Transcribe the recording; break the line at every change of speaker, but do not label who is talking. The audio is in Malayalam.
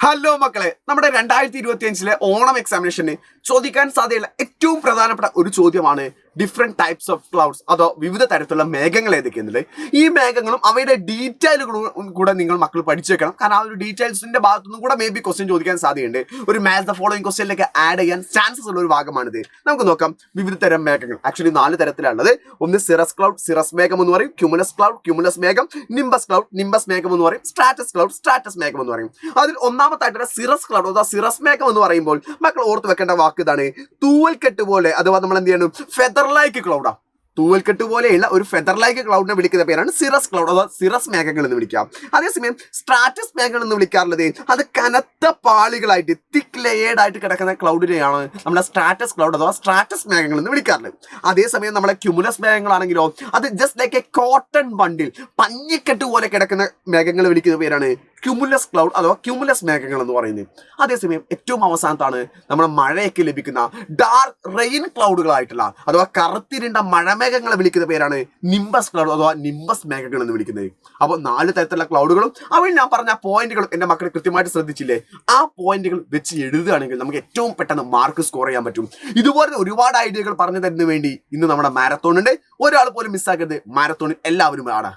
ഹലോ മക്കളെ, നമ്മുടെ 2025 ഓണം എക്സാമിനേഷന് ചോദിക്കാൻ സാധ്യതയുള്ള ഏറ്റവും പ്രധാനപ്പെട്ട ഒരു ചോദ്യമാണ് ഡിഫറെന്റ് ടൈപ്സ് ഓഫ് ക്ലൗഡ്സ്, അതോ വിവിധ തരത്തിലുള്ള മേഘങ്ങൾ ഏതൊക്കെയെന്നത്. ഈ മേഘങ്ങളും അവയുടെ ഡീറ്റെയിലുകളും കൂടെ നിങ്ങൾ മക്കൾ പഠിച്ചു വെക്കണം. കാരണം ആ ഒരു ഡീറ്റെയിൽസിന്റെ ഭാഗത്തുനിന്നും കൂടെ മേ ബി ക്വസ്റ്റ്യൻ ചോദിക്കാൻ സാധ്യതയുണ്ട്. ഒരു മാച്ച് ദ ഫോളോയിങ് ക്വസ്റ്റ്യനിലേക്ക് ആഡ് ചെയ്യാൻ ചാൻസസ് ഉള്ള ഒരു ഭാഗമാണിത്. നമുക്ക് നോക്കാം വിവിധ തരം മേഘങ്ങൾ. ആക്ച്വലി 4 തരത്തിലുള്ളത്. ഒന്ന് സിറസ് ക്ലൗഡ്, സിറസ് മേഘം എന്ന് പറയും. ക്യുമുലസ് ക്ലൗഡ്, ക്യുമുലസ് മേഘം. നിംബസ് ക്ലൗഡ്, നിംബസ് മേഘം എന്ന് പറയും. സ്ട്രാറ്റസ് ക്ലൗഡ്, സ്ട്രാറ്റസ് മേഘം എന്ന് പറയും. അതിൽ ഒന്നാമത്തായിട്ട് സിറസ് ക്ലൗഡ് അഥവാ സിറസ് മേഘം എന്ന് പറയുമ്പോൾ മക്കൾ ഓർത്ത് വെക്കേണ്ട വാക്ക് ഇതാണ്: തൂവൽക്കെട്ട് പോലെ, അഥവാ നമ്മൾ എന്ത് ചെയ്യണം, ഫെദർ ലൈക്ക് ക്ലൗഡാ. തൂവൽക്കെട്ട് പോലെയുള്ള ഒരു ഫെദർ ലൈക്ക് ക്ലൗഡിനെ വിളിക്കുന്ന പേരാണ് സിറസ് ക്ലൗഡ് അഥവാ സിറസ് മേഘങ്ങൾ എന്ന് വിളിക്കാം. അതേസമയം സ്ട്രാറ്റസ് മേഘങ്ങൾ എന്ന് വിളിക്കാറുള്ളത് അത് കനത്ത പാളികളായിട്ട് തിക്ക് ലെയേർഡ് ആയിട്ട് കിടക്കുന്ന ക്ലൗഡിനെയാണ് നമ്മുടെ സ്ട്രാറ്റസ് ക്ലൗഡ് അഥവാ സ്ട്രാറ്റസ് മേഘങ്ങൾ എന്ന് വിളിക്കാറുള്ളത്. അതേസമയം നമ്മുടെ ക്യുമുലസ് മേഘങ്ങളാണെങ്കിലോ അത് ജസ്റ്റ് ലൈക്ക് എ കോട്ടൺ ബണ്ടിൽ, പഞ്ഞിക്കെട്ട് പോലെ കിടക്കുന്ന മേഘങ്ങൾ വിളിക്കുന്ന പേരാണ് ക്യുമുലസ് ക്ലൗഡ് അഥവാ ക്യുമുലസ് മേഘങ്ങൾ എന്ന് പറയുന്നത്. അതേസമയം ഏറ്റവും അവസാനത്താണ് നമ്മുടെ മഴയൊക്കെ ലഭിക്കുന്ന ഡാർക്ക് റെയിൻ ക്ലൗഡുകളായിട്ടുള്ള അഥവാ കറുത്തിരുണ്ട മഴമേഘങ്ങളെ വിളിക്കുന്ന പേരാണ് നിംബസ് ക്ലൗഡ് അഥവാ നിംബസ് മേഘങ്ങൾ എന്ന് വിളിക്കുന്നത്. അപ്പോൾ 4 തരത്തിലുള്ള ക്ലൗഡുകളും അവയിൽ ഞാൻ പറഞ്ഞ പോയിന്റുകളും എൻ്റെ മക്കൾ കൃത്യമായിട്ട് ശ്രദ്ധിച്ചില്ലേ? ആ പോയിന്റുകൾ വെച്ച് എഴുതുകയാണെങ്കിൽ നമുക്ക് ഏറ്റവും പെട്ടെന്ന് മാർക്ക് സ്കോർ ചെയ്യാൻ പറ്റും. ഇതുപോലെ ഒരുപാട് ഐഡിയകൾ പറഞ്ഞു തരുന്നതിന് വേണ്ടി ഇന്ന് നമ്മുടെ മാരത്തോൺ ഉണ്ട്. ഒരാൾ പോലും മിസ്സാക്കരുത്. മാരത്തോണിൽ എല്ലാവരും ആണ്.